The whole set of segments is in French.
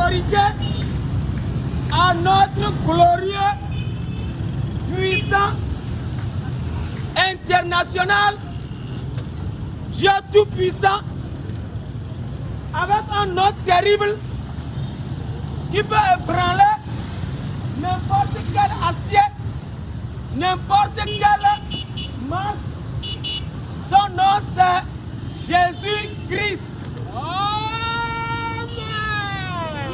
autorité à notre glorieux, puissant, international, Dieu Tout-Puissant, avec un nom terrible qui peut ébranler n'importe quel assiette, n'importe quelle masse. Son nom c'est Jésus-Christ. Amen.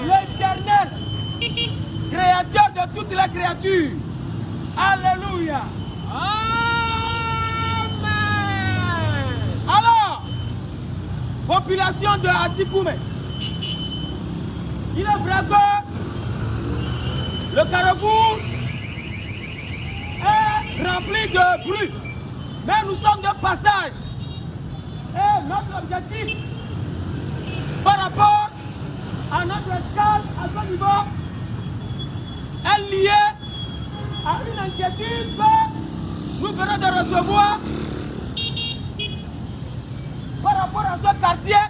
L'Éternel, créateur de toutes les créatures. Alléluia. Amen. Alors, population de Atikoumé, il est vrai que le carrefour est rempli de bruit, mais nous sommes de passage. Et notre objectif, par rapport à notre escale à ce niveau, est lié à une inquiétude que nous venons de recevoir par rapport à ce quartier,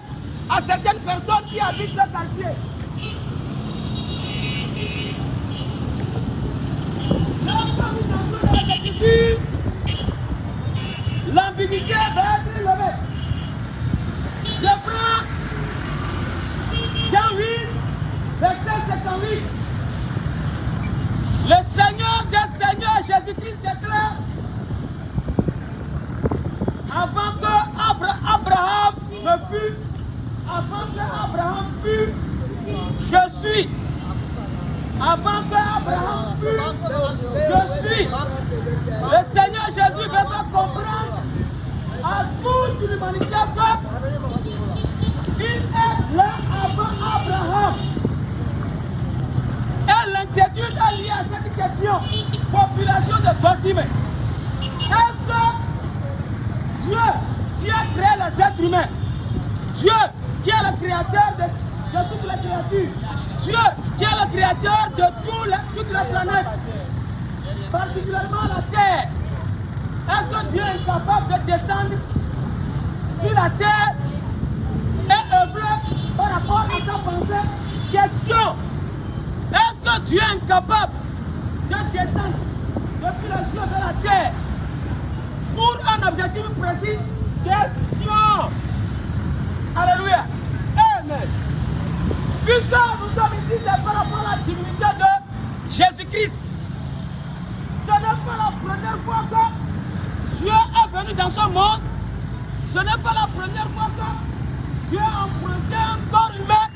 à certaines personnes qui habitent ce quartier. L'ambiguïté va être levée. Je prends Jean 8, verset 78. Le Seigneur des Seigneurs, Jésus-Christ déclare, avant que Abraham ne fût, avant que Abraham fût, je suis. Avant que Abraham fût, je suis. Le Seigneur Jésus veut faire comprendre à toute l'humanité qu'il est là avant Abraham. Et l'inquiétude est liée à cette question. Population de Tosimé. Est-ce que Dieu qui a créé les êtres humains, Dieu qui est le créateur de toutes les créatures, Dieu qui est le créateur de toute la planète, particulièrement la terre, est-ce que Dieu est capable de descendre sur la terre et œuvrer par rapport à sa pensée? Question. Est-ce que Dieu est incapable de descendre depuis le ciel de la terre pour un objectif précis? Question. Alléluia. Amen. Puisque nous sommes ici par rapport à la divinité de Jésus-Christ, ce n'est pas la première fois que Dieu est venu dans ce monde. Ce n'est pas la première fois que Dieu a emprunté un corps humain.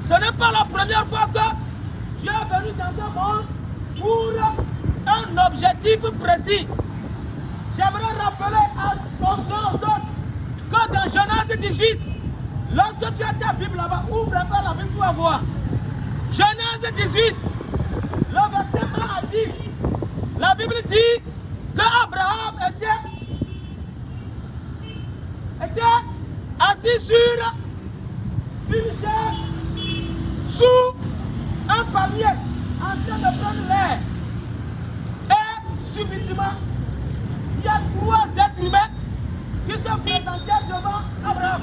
Ce n'est pas la première fois que Dieu est venu dans ce monde pour un objectif précis. J'aimerais rappeler aux autres que dans Genèse 18, lorsque tu as ta Bible là-bas, ouvre un peu la Bible pour voir. Genèse 18, le verset 1 à 10. La Bible dit qu'Abraham était assis sur une chaise sous un palmier en train de prendre l'air. Et subitement, il y a 3 êtres humains qui se présentaient devant Abraham.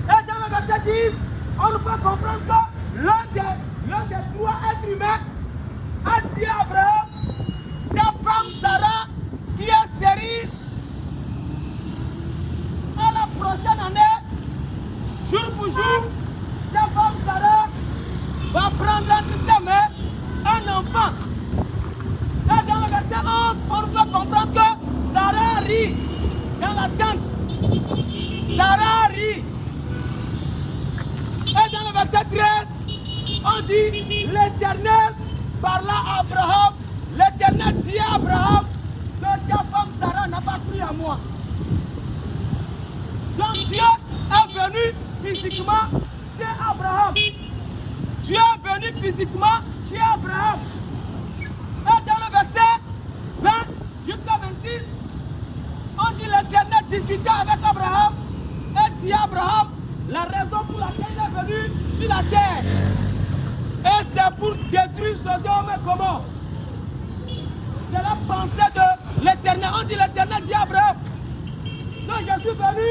Et dans le verset 10, on nous fait comprendre que l'un des 3 êtres humains a dit à Abraham, ta femme Sarah, qui est stérile, à la prochaine année, jour pour jour, ta femme Sarah va prendre entre ses mains un enfant. Et dans le verset 11, on nous fait comprendre que Sarah rit dans la tente. Sarah rit. Et dans le verset 13, on dit l'Éternel parla à Abraham. L'Éternel dit à Abraham que ta femme Sarah n'a pas cru à moi. Donc Dieu est venu physiquement chez Abraham. Dieu est venu physiquement chez Abraham. Et dans le verset 20 jusqu'à 26, on dit l'Éternel discutait avec Abraham et dit à Abraham la raison pour laquelle il est venu sur la terre. Et c'est pour détruire Sodome et Gomorrhe. C'est la pensée de l'Éternel. On dit l'Éternel dit à Abraham, non, je suis venu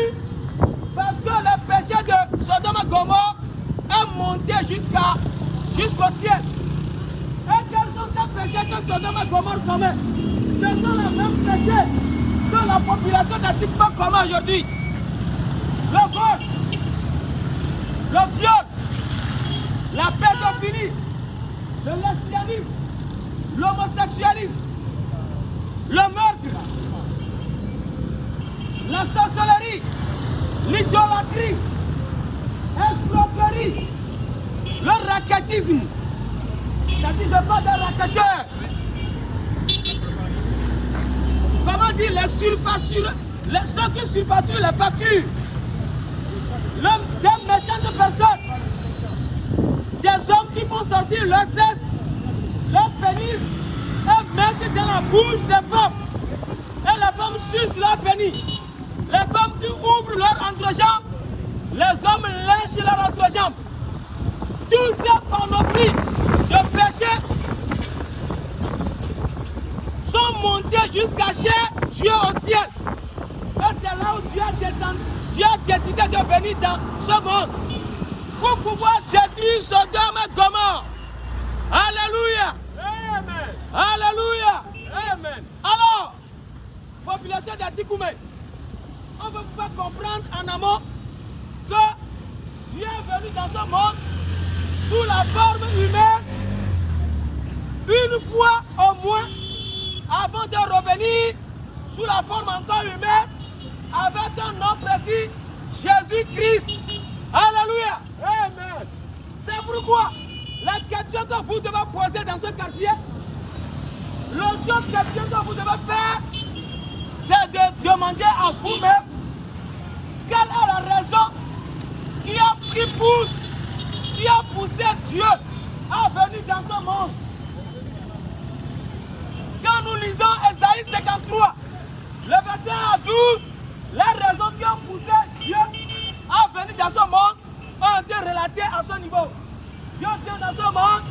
parce que le péché de Sodome et Gomorrhe est monté jusqu'au ciel. Et quels sont ces péchés que Sodome et Gomorrhe commettent? Ce sont les mêmes péchés que la population d'Antiquement commet aujourd'hui. Le vol, le viol, la pédophilie, le lesbianisme, l'homosexualisme, le meurtre, la sorcellerie, l'idolâtrie, l'escroquerie, le racatisme. C'est-à-dire, je parle d'un racateur. Comment dire les surfactures, ceux qui surfacturent les factures, des méchantes personnes, des hommes qui font sortir leur cesse, leur pénis et mettre dans la bouche des femmes. Et les femmes sucent leur pénis. Les femmes qui ouvrent leur entrejambe, les hommes lèchent leur entrejambe. Tous ces panoplies de péchés sont montés jusqu'à chez Dieu au ciel. Et c'est là où Dieu a décidé de venir dans ce monde pour pouvoir détruire Sodome et Gomorrhe. Alléluia. Amen. Alléluia. Amen. Alors, population d'Atikoumé, on ne peut pas comprendre en amont que Dieu est venu dans ce monde sous la forme humaine une fois au moins avant de revenir sous la forme encore humaine avec un nom précis, Jésus-Christ. Alléluia. Amen. C'est pourquoi la question que vous devez poser dans ce quartier, l'autre question que vous devez faire, c'est de demander à vous-même quelle est la raison qui a poussé Dieu à venir dans ce monde. Quand nous lisons Ésaïe 53, le verset 12, les raisons qui ont poussé Dieu à venir dans ce monde ont été relatées à ce niveau. Dieu vient dans ce monde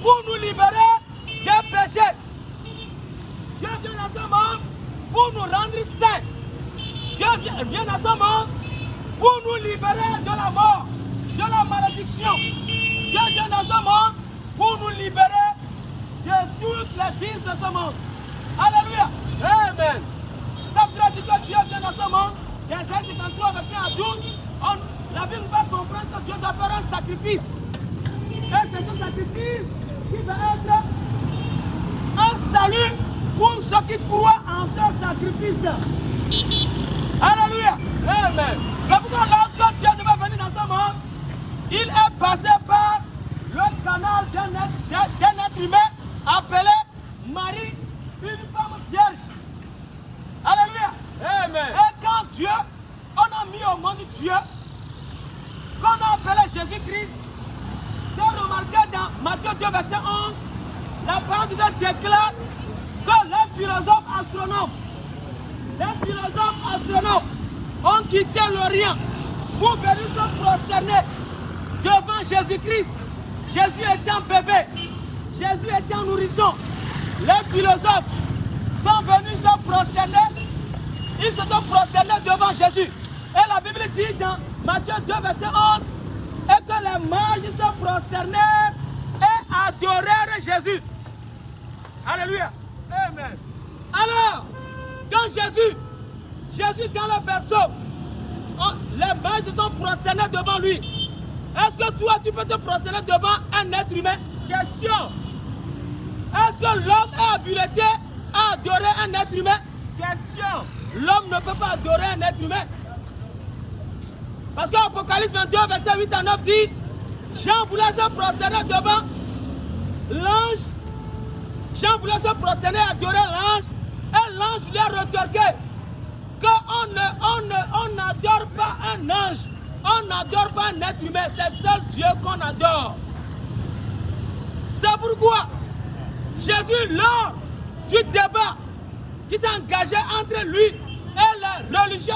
pour nous libérer des péchés. Dieu vient dans ce monde pour nous rendre saints. Dieu vient dans ce monde pour nous libérer de la mort, de la malédiction. Dieu vient dans ce monde pour nous libérer de toutes les vices de ce monde. Alléluia. Amen. Ça veut dire que Dieu vient dans ce monde. Dans Ésaïe 53, verset 12, la Bible va comprendre que Dieu doit faire un sacrifice. Et c'est ce sacrifice qui va être un salut pour ceux qui croient en ce sacrifice. Alléluia. Amen. C'est pourquoi lorsque Dieu devait venir dans ce monde, il est passé par le canal d'un être humain appelé Marie, une femme vierge. Alléluia. Amen. Et quand Dieu, on a mis au monde Dieu, qu'on a appelé Jésus-Christ, j'ai remarqué dans Matthieu 2, verset 11, la parole de Dieu déclare que les philosophes astronomes ont quitté l'Orient pour venir se prosterner devant Jésus-Christ. Jésus étant bébé, Jésus étant nourrisson. Les philosophes sont venus se prosterner, ils se sont prosternés devant Jésus. Et la Bible dit dans Matthieu 2, verset 11, et que les mages se prosternèrent et adorèrent Jésus. Alléluia. Amen. Alors, quand Jésus dans le berceau, les mages se sont prosternés devant lui. Est-ce que toi, tu peux te prosterner devant un être humain? Question. Est-ce que l'homme est habilité à adorer un être humain? Question. L'homme ne peut pas adorer un être humain. Parce qu'Apocalypse 22, verset 8 à 9 dit, Jean voulait se prosterner devant l'ange. Jean voulait se prosterner et adorer l'ange. Et l'ange lui a retorqué qu'on n'adore pas un ange. On n'adore pas un être humain. C'est seul Dieu qu'on adore. C'est pourquoi Jésus, lors du débat qui s'est engagé entre lui et les religieux,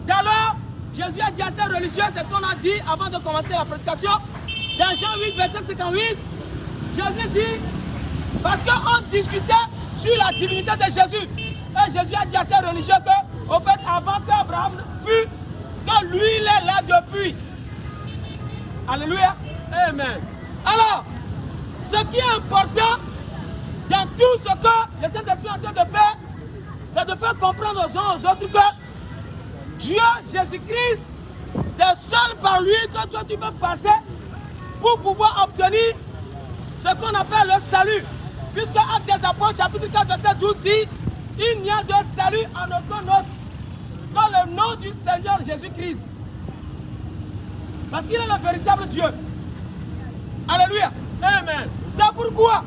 d'alors, Jésus a dit à ces religieux, c'est ce qu'on a dit avant de commencer la prédication, dans Jean 8, verset 58, Jésus dit, parce qu'on discutait sur la divinité de Jésus, et Jésus a dit à ces religieux que, au fait, avant qu'Abraham fût, que lui, il est là depuis. Alléluia. Amen. Alors, ce qui est important dans tout ce que le Saint-Esprit est en train de faire, c'est de faire comprendre aux uns aux autres que Dieu, Jésus-Christ, c'est seul par lui que toi tu peux passer pour pouvoir obtenir ce qu'on appelle le salut. Puisque Actes des Apôtres, chapitre 4, verset 12 dit, il n'y a de salut en aucun autre que le nom du Seigneur Jésus-Christ. Parce qu'il est le véritable Dieu. Alléluia. Amen. C'est pourquoi,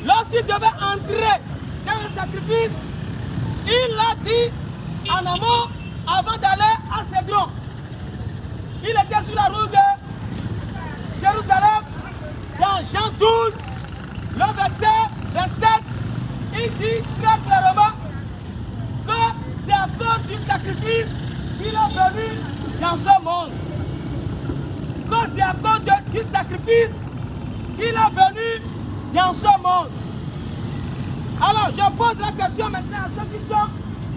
lorsqu'il devait entrer dans le sacrifice, il l'a dit en amont avant d'aller à Cédron. Il était sur la route de Jérusalem, dans Jean 12, le verset 27, il dit très clairement que c'est à cause du sacrifice qu'il est venu dans ce monde. Que c'est à cause du sacrifice qu'il est venu dans ce monde. Alors, je pose la question maintenant à ceux qui sont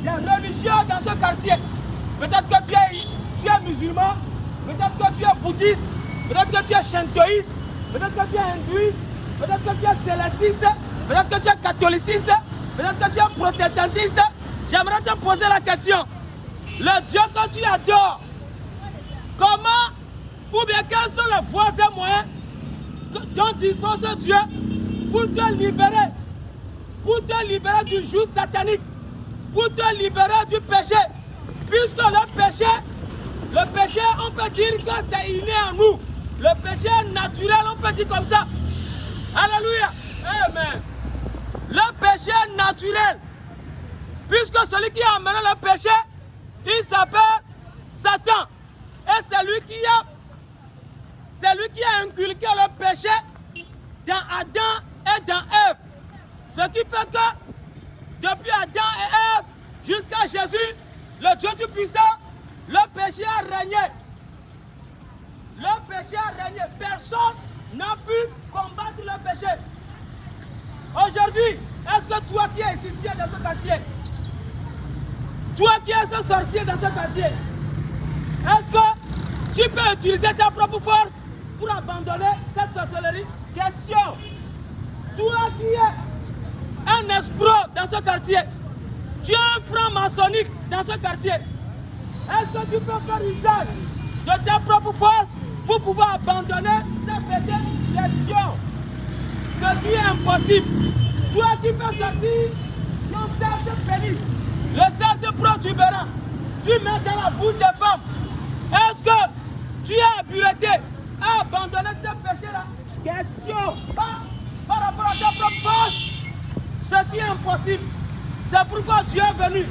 des religieux dans ce quartier. Peut-être que tu es musulman, peut-être que tu es bouddhiste, peut-être que tu es shintoïste, peut-être que tu es hindouiste, peut-être que tu es célestiste, peut-être que tu es catholiciste, peut-être que tu es protestantiste. J'aimerais te poser la question. Le Dieu que tu adores, comment ou bien quels sont les voies et moyens dont dispose Dieu pour te libérer du joug satanique, pour te libérer du péché, puisque le péché, on peut dire que c'est inné en nous, le péché naturel, on peut dire comme ça. Alléluia. Amen. Le péché naturel, puisque celui qui a amené le péché, il s'appelle Satan, et c'est lui qui a inculqué le péché dans Adam et dans Ève. Ce qui fait que depuis Adam et Ève jusqu'à Jésus, le Dieu Tout-Puissant, le péché a régné. Le péché a régné. Personne n'a pu combattre le péché. Aujourd'hui, est-ce que toi qui es ici, tu es dans ce quartier? Toi qui es ce sorcier dans ce quartier, est-ce que tu peux utiliser ta propre force pour abandonner cette sorcellerie? Question. Toi qui es un escroc dans ce quartier, tu es un franc-maçonnique dans ce quartier, est-ce que tu peux faire usage de ta propre force pour pouvoir abandonner ce péché? Question. Ce qui est impossible. Toi qui peux sortir ton sexe pénis, le sexe protubérant, tu mets dans la bouche des femmes. Est-ce que tu es habilité à abandonner ce péché-là? Question. Par rapport à ta propre force, ce qui est impossible. C'est pourquoi Dieu est venu.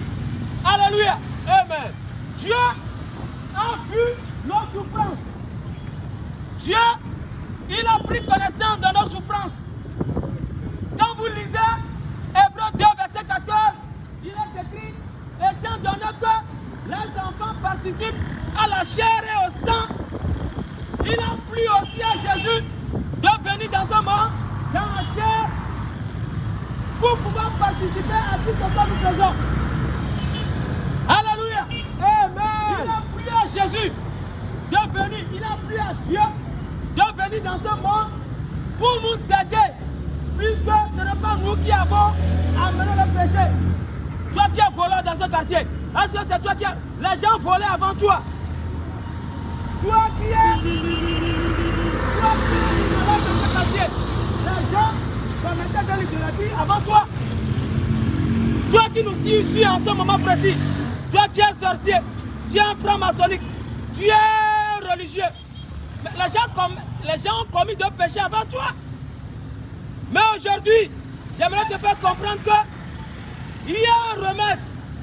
Alléluia. Amen. Dieu a vu nos souffrances. Dieu, il a pris connaissance de nos souffrances. Quand vous lisez Hébreux 2, verset 14, il est écrit, étant donné que les enfants participent à la chair et au sang, il a plu aussi à Jésus de venir dans ce monde, dans la chair, pour pouvoir participer à tout ce que nous faisons. Alléluia. Amen. Il a plu à Jésus de venir, il a plu à Dieu de venir dans ce monde pour nous aider, puisque ce n'est pas nous qui avons amené le péché. Toi qui es voleur dans ce quartier, est-ce que c'est toi qui as... Les gens volaient avant toi. Toi qui es dans ce quartier, les gens commettaient de l'idolâtrie avant toi. Toi qui nous suis en ce moment précis, toi qui es sorcier, tu es un franc-maçonnique, tu es religieux. Mais les gens ont commis de péchés avant toi. Mais aujourd'hui, j'aimerais te faire comprendre que il y a un remède.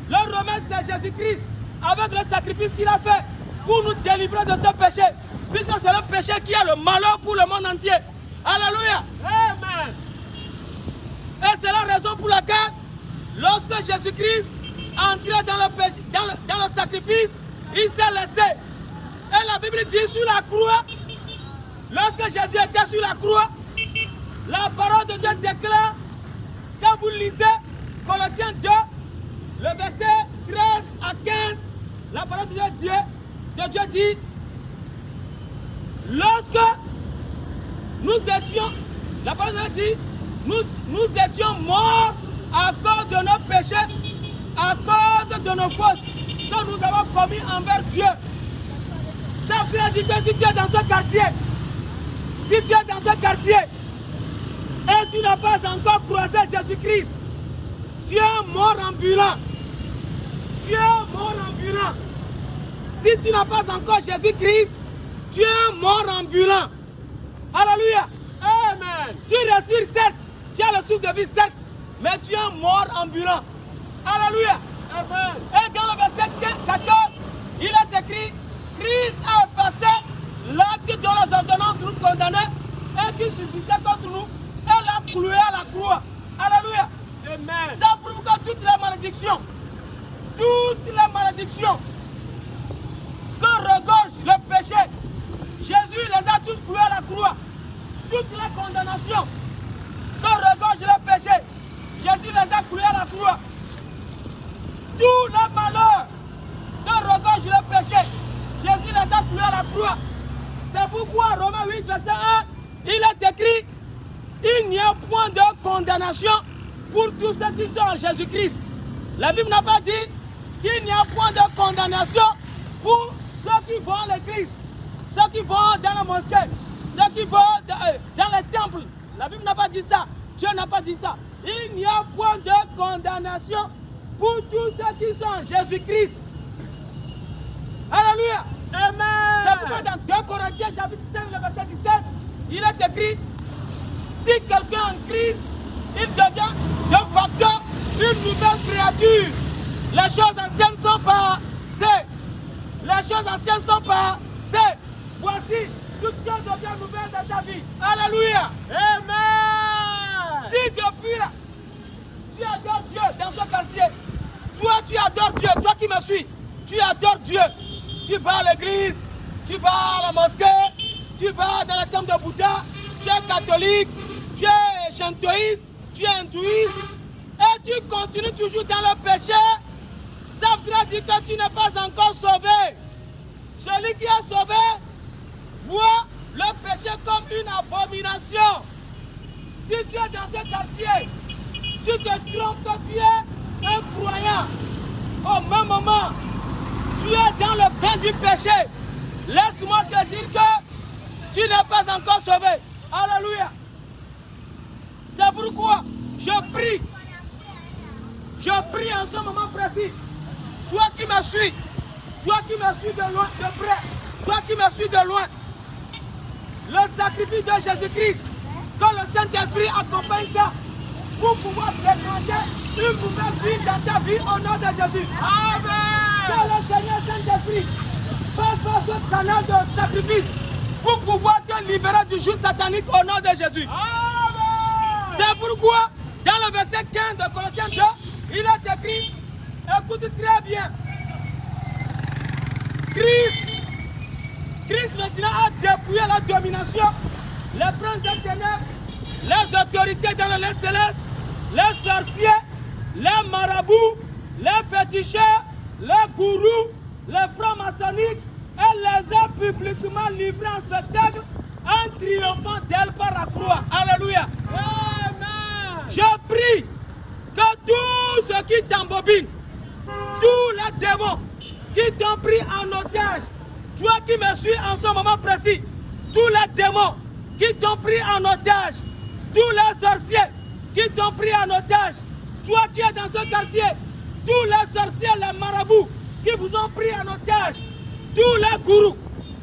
Le remède, c'est Jésus-Christ, avec le sacrifice qu'il a fait pour nous délivrer de ce péché. Puisque c'est le péché qui a le malheur pour le monde entier. Alléluia. Amen. Et c'est la raison pour laquelle, lorsque Jésus-Christ entrait dans le sacrifice, il s'est laissé. Et la Bible dit sur la croix, lorsque Jésus était sur la croix, la parole de Dieu déclare, quand vous lisez Colossiens 2, le verset 13 à 15, la parole de Dieu dit, lorsque nous la parole dit, nous étions morts à cause de nos péchés, à cause de nos fautes que nous avons commis envers Dieu. Ça veut dire que si tu es dans ce quartier, et tu n'as pas encore croisé Jésus-Christ, tu es mort ambulant. Tu es mort ambulant. Si tu n'as pas encore Jésus-Christ, tu es mort ambulant. Alléluia. Amen. Tu respires certes, tu as le souffle de vie certes, mais tu es mort ambulant. Alléluia. Amen. Et dans le verset 14, il est écrit, Christ a effacé l'acte dont les ordonnances nous condamnaient et qui subsistait contre nous et l'a cloué à la croix. Alléluia. Amen. Ça prouve que toutes les malédictions que regorge le péché, Jésus les a tous cloués à la croix. Toutes les condamnations que regorge le péché, Jésus les a cloués à la croix. Tous les malheurs que regorge le péché, Jésus les a cloués à la croix. C'est pourquoi Romains 8, verset 1, il est écrit, il n'y a point de condamnation pour tous ceux qui sont en Jésus-Christ. La Bible n'a pas dit qu'il n'y a point de condamnation pour ceux qui vont à l'église, ceux qui vont dans la mosquée, ceux qui vont dans les temples. La Bible n'a pas dit ça. Dieu n'a pas dit ça. Il n'y a point de condamnation pour tous ceux qui sont en Jésus-Christ. Alléluia. Amen. C'est pourquoi dans 2 Corinthiens chapitre 5, le verset 17, il est écrit, si quelqu'un est en Christ, il devient de facto une nouvelle créature. Les choses anciennes sont passées. Les choses anciennes sont passées. Voici, toute chose devient nouvelle dans ta vie. Alléluia. Amen. Si depuis là, tu adores Dieu dans ce quartier, toi tu adores Dieu, toi qui me suis, tu adores Dieu. Tu vas à l'église, tu vas à la mosquée, tu vas dans la temple de Bouddha, tu es catholique, tu es shintoïste, tu es hindouiste, et tu continues toujours dans le péché, ça veut dire que tu n'es pas encore sauvé. Celui qui est sauvé voit le péché comme une abomination. Si tu es dans ce quartier, tu te trompes que tu es un croyant. Au même moment, tu es dans le bain du péché. Laisse-moi te dire que tu n'es pas encore sauvé. Alléluia. C'est pourquoi je prie en ce moment précis. Toi qui me suis, de loin, de près, toi qui me suis de loin, le sacrifice de Jésus-Christ, que le Saint-Esprit accompagne ça, pour pouvoir déclencher une nouvelle vie dans ta vie au nom de Jésus. Amen. Que le Seigneur Saint-Esprit passe par ce canal de sacrifice pour pouvoir te libérer du joug satanique au nom de Jésus. Amen. C'est pourquoi, dans le verset 15 de Colossiens 2, il est écrit, écoute très bien, Christ maintenant a dépouillé la domination, les princes des ténèbres, les autorités dans le lieu céleste, les sorciers, les marabouts, les féticheurs, les gourous, les francs-maçonniques, et les a publiquement livrés en spectacle en triomphant d'elle par la croix. Alléluia. Amen. Je prie que tous ceux qui t'embobinent, tous les démons qui t'ont pris en otage, toi qui me suis en ce moment précis, tous les démons qui t'ont pris en otage, tous les sorciers qui t'ont pris en otage, toi qui es dans ce quartier, tous les sorciers, les marabouts qui vous ont pris en otage, tous les gourous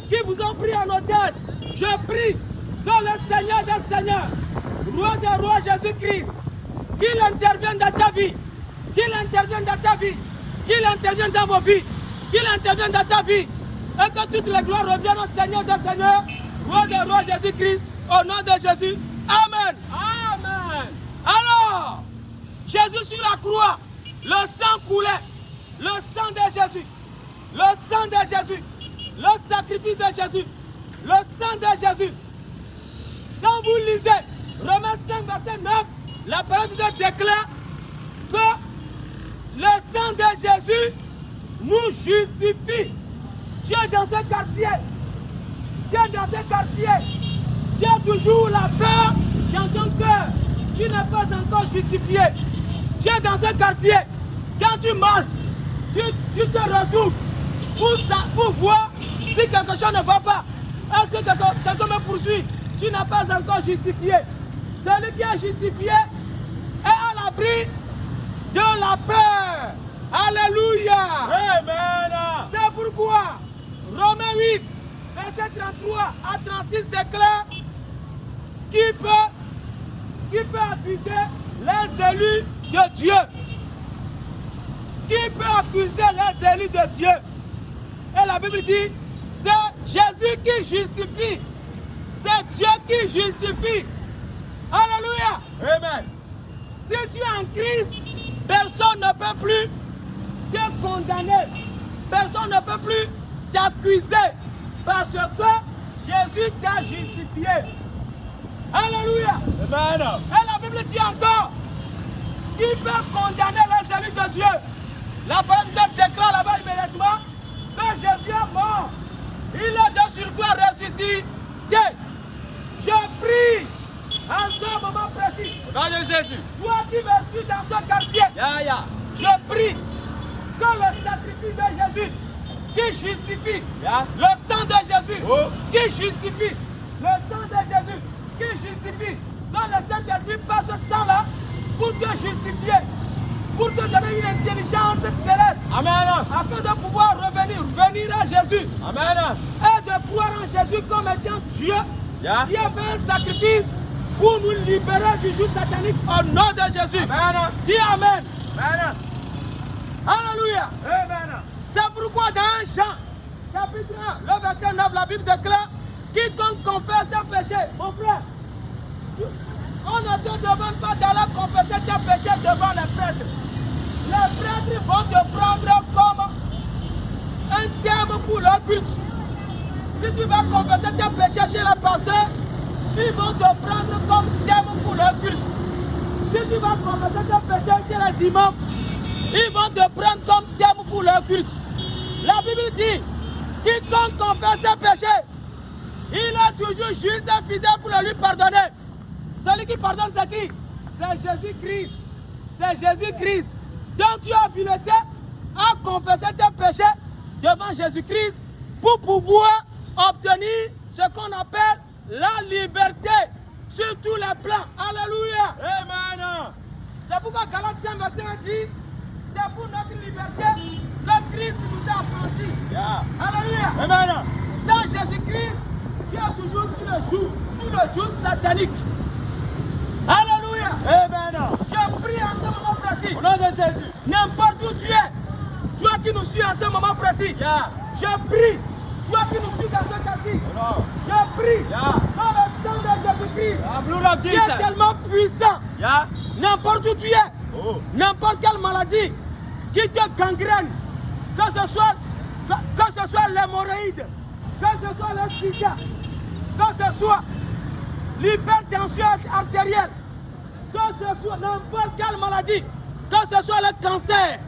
qui vous ont pris en otage, je prie que le Seigneur des Seigneurs, Roi des Rois Jésus-Christ, qu'il intervienne dans ta vie, qu'il intervienne dans ta vie, qu'il intervienne dans vos vies, qu'il intervienne dans ta vie, et que toutes les gloires reviennent au Seigneur des Seigneurs, Roi des Rois Jésus-Christ, au nom de Jésus. Amen. Amen. Alors, Jésus sur la croix, le sang coulait, le sang de Jésus, le sang de Jésus, le sacrifice de Jésus, le sang de Jésus. Quand vous lisez Romains 5, verset 9, la parole de Dieu déclare que le sang de Jésus nous justifie. Tu es dans ce quartier, tu es dans ce quartier, tu Tu as toujours la peur dans ton cœur. Tu n'es pas encore justifié. Tu es dans un quartier. Quand tu marches, tu te retournes pour voir si quelque chose ne va pas. Est-ce que quelqu'un me poursuit? Tu n'es pas encore justifié. Celui qui est justifié est à l'abri de la peur. Alléluia. Amen. C'est pourquoi Romains 8, verset 33 à 36 déclare qui peut accuser les élus de Dieu. Qui peut accuser les élus de Dieu? Et la Bible dit, c'est Jésus qui justifie. C'est Dieu qui justifie. Alléluia. Amen. Si tu es en Christ, personne ne peut plus te condamner. Personne ne peut plus t'accuser. Parce que Jésus t'a justifié. Alléluia. Amen. Et la Bible dit encore, qui peut condamner les élus de Dieu? La parole de Dieu déclare là-bas immédiatement que Jésus est mort. Il est de surcroît ressuscité. Je prie en ce moment précis. Au nom de Jésus. Toi qui me suis dans ce quartier, je prie que le sacrifice de Jésus qui justifie, le sang de Jésus qui justifie, le sang de Jésus qui justifie, dans le Saint-Esprit passe ce sang-là pour te justifier, pour te donner une intelligence céleste, Amen. afin de pouvoir venir à Jésus, Amen. et de pouvoir en Jésus comme étant Dieu qui a fait un sacrifice pour nous libérer du joug satanique au nom de Jésus. Amen. Dis Amen. Amen. Alléluia. Amen. C'est pourquoi dans Jean, chapitre 1, le verset 9, la Bible déclare, quiconque confesse ses péchés, mon frère, on ne te demande pas d'aller confesser tes péchés devant les prêtres. Les prêtres vont te prendre comme un terme pour leur culte. Si tu vas confesser tes péchés chez les pasteurs, ils vont te prendre comme terme pour leur culte. Si tu vas confesser tes péchés chez les imams, ils vont te prendre comme terme pour leur culte. La Bible dit, quiconque confesse ses péchés, il est toujours juste et fidèle pour le lui pardonner. Celui qui pardonne, c'est qui? C'est Jésus-Christ. C'est Jésus-Christ. Donc tu as habilité à confesser tes péchés devant Jésus-Christ pour pouvoir obtenir ce qu'on appelle la liberté sur tous les plans. Alléluia. Amen. C'est pourquoi Galates 5, verset 1 dit, c'est pour notre liberté que Christ nous a affranchis. Alléluia. Amen. Sans Jésus-Christ, tu es toujours sous le joug satanique. Alléluia. Amen. Je prie en ce moment précis. Au nom de Jésus. N'importe où tu es, toi qui nous suis en ce moment précis, je prie, toi qui nous suis dans ce quartier, je prie, dans le sang de Jésus-Christ, qui est tellement puissant, n'importe où tu es, n'importe quelle maladie qui te gangrène, que ce soit l'hémorroïde, que ce soit le sida, que ce soit l'hypertension artérielle, que ce soit n'importe quelle maladie, que ce soit le cancer,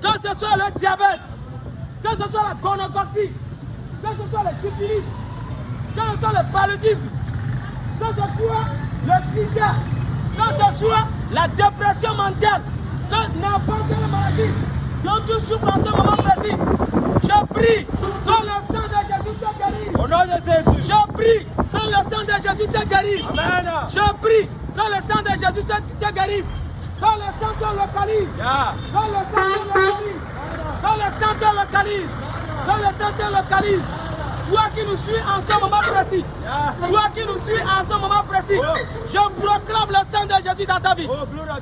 que ce soit le diabète, que ce soit la gonococcie, que ce soit le syphilis, que ce soit le paludisme, que ce soit le sida, que ce soit la dépression mentale, que n'importe quelle maladie dont tu souffres en ce moment précis, je prie que le sang de Jésus te guérisse. Au nom de Jésus. Je prie que le sang de Jésus te guérisse. Amen. Je prie que le sang de Jésus te guérisse. Que le sang te localise. Que le sang te localise. Que le sang te localise. Que le sang te localise. Toi qui nous suis en ce moment précis, toi qui nous suis en ce moment précis, je proclame le sang de Jésus dans ta vie.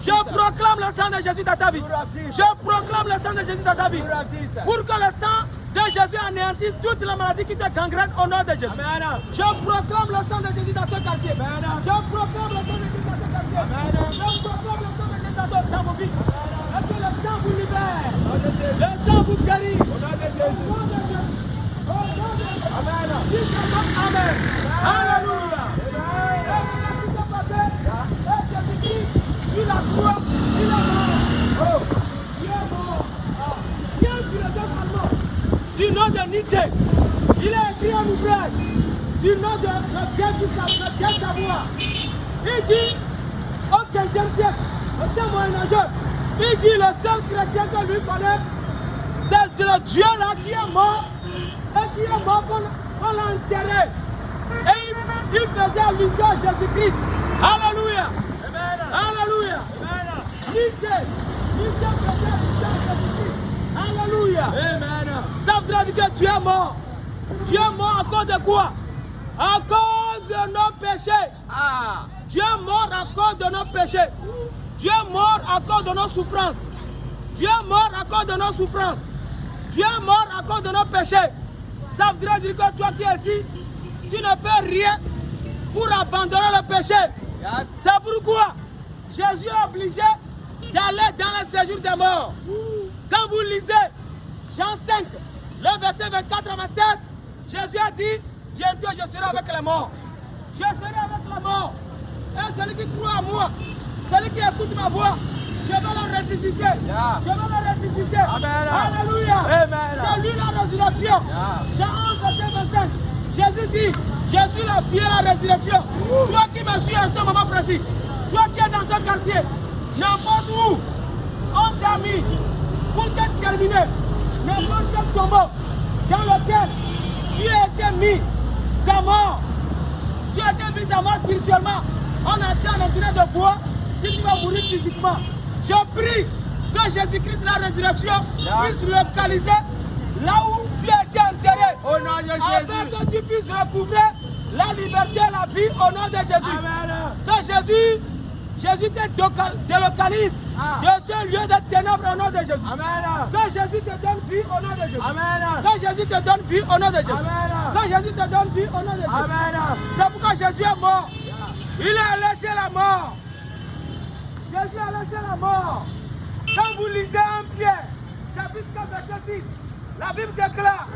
Je proclame le sang de Jésus dans ta vie. Je proclame le sang de Jésus dans ta vie. Pour que le sang de Jésus anéantisse toutes les maladies qui te gangrènent au nom de Jésus. Je proclame le sang de Jésus dans ce quartier. Je proclame le sang de Jésus dans ce quartier. Je proclame le sang de Jésus dans vos vies. Et que le sang vous libère. Le sang vous guérit. Amen. Amen. Alléluia. Sur la croix, il est mort. Il est mort. Viens sur le dos allemand. Du nom de Nietzsche. Il est écrit en ouvrage. du nom de Pierre Savoie. Il dit au 15e siècle, au temps moyen-âgeux, il dit le seul chrétien que lui connaît, c'est le Dieu là qui est mort et qui est mort qu'on l'a enterré. Et il faisait allusion à Jésus-Christ. Alléluia. Alléluia. Nietzsche faisait allusion à Jésus-Christ. Alléluia. Ça voudrait dire que tu es mort. Tu es mort à cause de quoi? À cause de nos péchés. Tu es mort à cause de nos péchés. Tu es mort à cause de nos souffrances. Tu es mort à cause de nos souffrances. Tu es mort à cause de nos péchés. Ça voudrait dire que toi qui es ici, tu ne peux rien pour abandonner le péché. C'est pourquoi Jésus est obligé d'aller dans le séjour des morts. Quand vous lisez Jean 5, le verset 24 à 27, Jésus a dit, bientôt je serai avec les morts. Je serai avec les morts. Et celui qui croit en moi, celui qui écoute ma voix, je vais le ressusciter. Je vais le ressusciter. Alléluia. C'est lui la résurrection. Jean 11, verset 25. Jésus dit, je suis la vie et la résurrection. Toi qui me suis à ce moment précis, toi qui es dans un quartier, n'importe où, on t'a mis pour te terminer, n'importe quel tombeau dans lequel tu as été mis à mort. Tu as été mis à mort spirituellement. On attend en train de voir si tu vas mourir physiquement. Je prie que Jésus-Christ, la résurrection, puisse localiser là où tu as été enterré. Au nom de Jésus. Afin que tu puisses recouvrer la liberté et la vie au nom de Jésus. Amen. Que Jésus te délocalise de ce lieu de ténèbres au nom de Jésus. Amen. Que Jésus te donne vie au nom de Jésus. Amen. Que Jésus te donne vie au nom de Jésus. Amen. Que Jésus te donne vie au nom de Jésus. Amen. C'est pourquoi Jésus est mort. Il est allé chez la mort. Jésus est allé chez la mort. Quand vous lisez 1 Pierre, chapitre 4, verset 6, la Bible déclare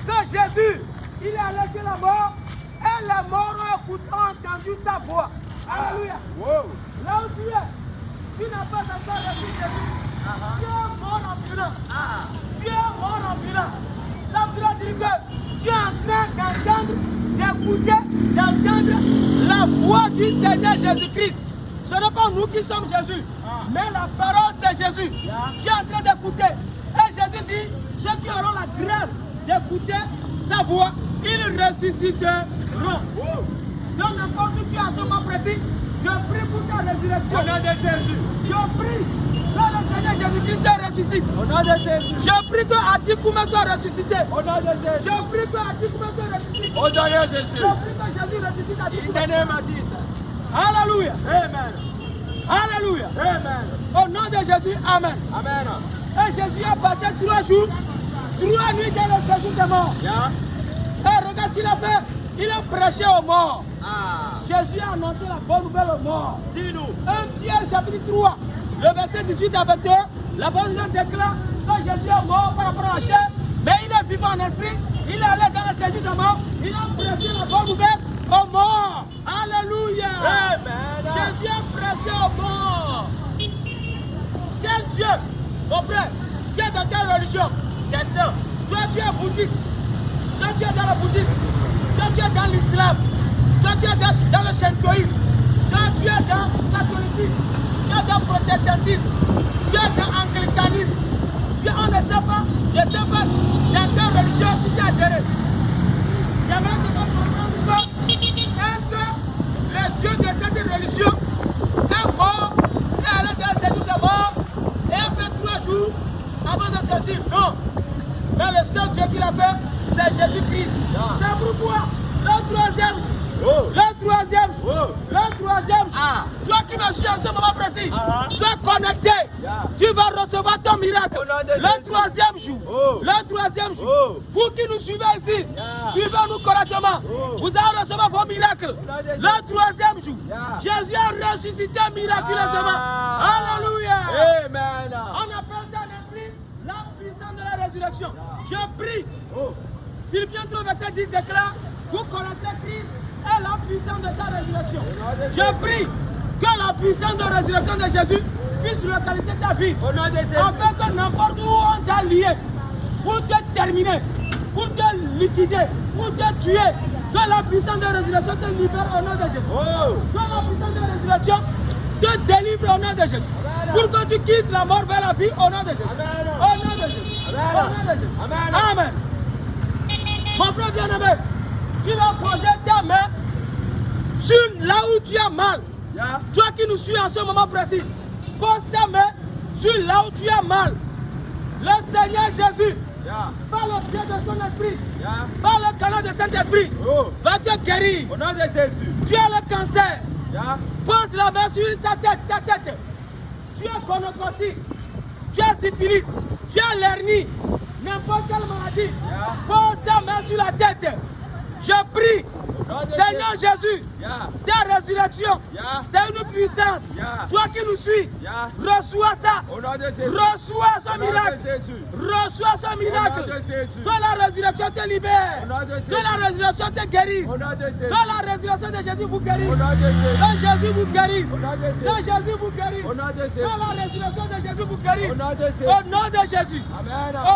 que Jésus, il est allé chez la mort et les morts ont entendu sa voix. Alléluia. Là où tu es, tu n'as pas encore reçu Jésus. Tu es mort en venant. Tu es mort en venant. Ça veut dire que tu es en train d'écouter, d'entendre la voix du Seigneur Jésus-Christ. Ce n'est pas nous qui sommes Jésus, mais la parole c'est Jésus. Tu es en train d'écouter. Et Jésus dit, ceux qui auront la grâce d'écouter sa voix, ils ressusciteront. Donc n'importe où tu es en ce moment précis, je prie pour ta résurrection. Au nom de Jésus. Je prie que le Seigneur Jésus-Christ te ressuscite. Au nom de Jésus. Je prie que Atikoumé soit ressuscité. Au nom de Jésus. Je prie que Atikoumé soit ressuscité. Au nom de Jésus. Je prie que Jésus ressuscite Atikoumé. In the name of Jesus. Alléluia. Amen. Alléluia. Amen. Au nom de Jésus, Amen. Amen. Et Jésus a passé 3 jours, 3 nuits dans le séjour des morts. Et regarde ce qu'il a fait. Il a prêché aux morts. Jésus a annoncé la bonne nouvelle aux morts. Dis-nous. 1 Pierre chapitre 3, le verset 18 à 21, la bonne nouvelle déclare que Jésus est mort par rapport à la chair, mais il est vivant en esprit. Il est allé dans le séjour des morts. Il a prêché la bonne nouvelle aux morts. Alléluia. Amen. Jésus a prêché aux morts. Quel Dieu, mon frère, tu es dans quelle religion? Toi, tu es bouddhiste. Toi, tu es dans le bouddhisme. Toi, tu es dans l'islam. Toi, tu es dans le shintoïsme. Toi, tu es dans le catholicisme. Tu es dans le protestantisme. Tu es dans l'anglicanisme. On ne sait pas, je ne sais pas dans quelle religion tu t'es adhéré. J'aimerais que vous compreniez que est-ce que le Dieu de cette religion est mort et allé dans le séjour de mort et a fait 3 jours avant de sortir? Non. Mais le seul Dieu qu'il a fait, c'est Jésus-Christ. C'est pourquoi le 3e jour, le 3e jour, toi qui me suis en ce moment précis, sois connecté, tu vas recevoir ton miracle. Le 3e jour, vous qui nous suivez ici, suivez-nous correctement, vous allez recevoir vos miracles. Le 3e jour, Jésus a ressuscité miraculeusement. Alléluia. Amen. On appelle ça en esprit la puissance de la résurrection. Je prie. Philippiens 3, verset 10 déclare, vous connaissez Christ et la puissance de sa résurrection. Je prie que la puissance de résurrection de Jésus puisse localiser ta vie. Afin que n'importe où on t'a lié, pour te terminer, pour te liquider, pour te tuer, Que la puissance de résurrection te libère au nom de Jésus. Que la puissance de résurrection te délivre au nom de Jésus. Pour que tu quittes la mort vers la vie au nom de Jésus. Au nom de Jésus. Au nom de Jésus. Amen. Mon frère bien-aimé, tu vas poser ta main sur là où tu as mal. Toi qui nous suis en ce moment précis, pose ta main sur là où tu as mal. Le Seigneur Jésus, par le pied de son esprit, par le canal de Saint-Esprit, va te guérir. Au nom de Jésus. Tu as le cancer. Pose la main sur sa tête, ta tête. Tu as gonorrhée, tu as syphilis, tu as l'hernie, n'importe quelle maladie. Pose ta main sur la tête. Je prie, Seigneur Jésus, ta résurrection, c'est une puissance. Toi qui nous suis, reçois ça. Reçois ce miracle. Reçois ce miracle. Que la résurrection te libère. Que la résurrection te guérisse. Que la résurrection de Jésus vous guérisse. Que Jésus vous guérisse. Que Jésus vous guérisse. Que la résurrection de Jésus vous guérisse. Au nom de Jésus. Au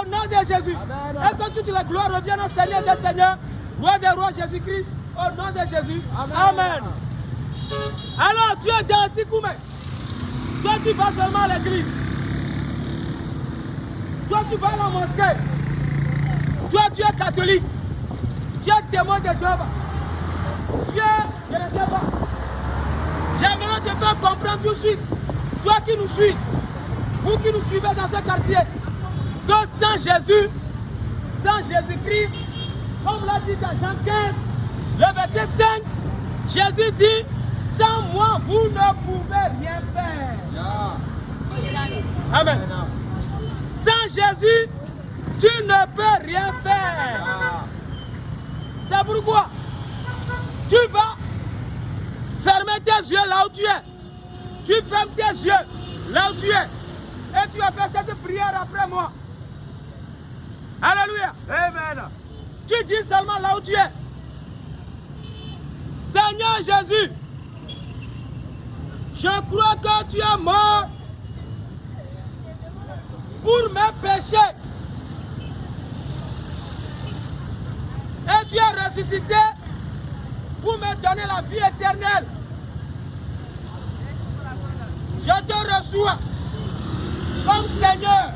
nom de Jésus. Et que toute la gloire revienne au Seigneur des Seigneurs. Roi des rois Jésus-Christ, au nom de Jésus. Amen. Alors, tu es dans Tikoumé. Toi, tu vas seulement à l'église. Toi, tu vas à la mosquée. Toi, tu es catholique. Tu es témoin de Jéhovah. Tu es, je ne sais pas. J'aimerais te faire comprendre tout de suite. Toi qui nous suis, vous qui nous suivez dans ce quartier, que sans Jésus, sans Jésus-Christ, comme l'a dit dans Jean 15, le verset 5, Jésus dit, sans moi, vous ne pouvez rien faire. Amen. Sans Jésus, tu ne peux rien faire. C'est pourquoi tu vas fermer tes yeux là où tu es. Tu fermes tes yeux là où tu es. Et tu vas faire cette prière après moi. Alléluia. Amen. Tu dis seulement là où tu es. Seigneur Jésus, je crois que tu es mort pour mes péchés. Et tu es ressuscité pour me donner la vie éternelle. Je te reçois comme Seigneur,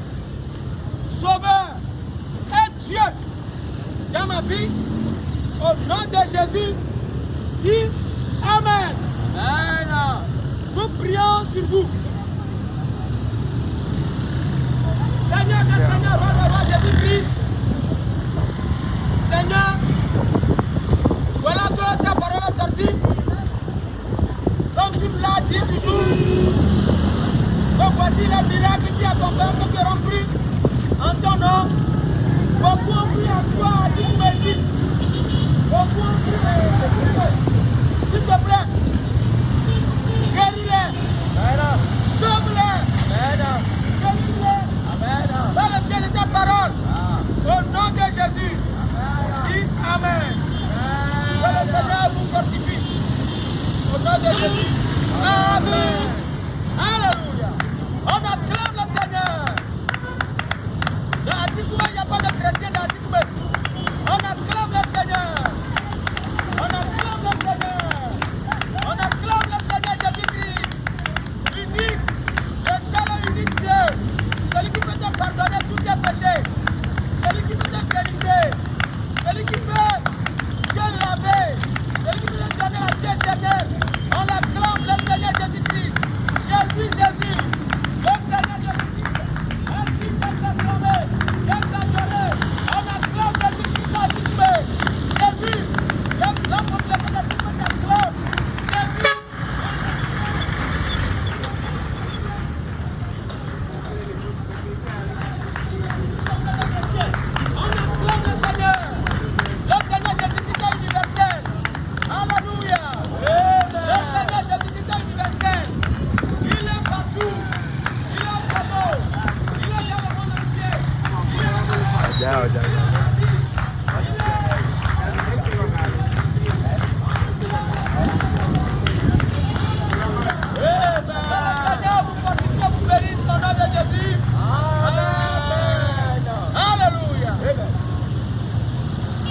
Sauveur et Dieu dans ma vie. Au nom de Jésus, dis Amen. Amen. Nous prions sur vous. Seigneur, Seigneur, roi Jésus-Christ. Seigneur, voilà que ta parole est sortie. Comme tu me l'as dit toujours. Donc voici les miracles qui accompagnent ceux qui auront cru en ton nom. Beaucoup ont cru en toi, tu me dis. Beaucoup ont cru en toi. S'il te plaît, guéris-les. Sauve-les. Guéris-les. Dans le pied de ta parole. Au nom de Jésus. Dis Amen. Que le Seigneur vous fortifie. Au nom de Jésus. Amen.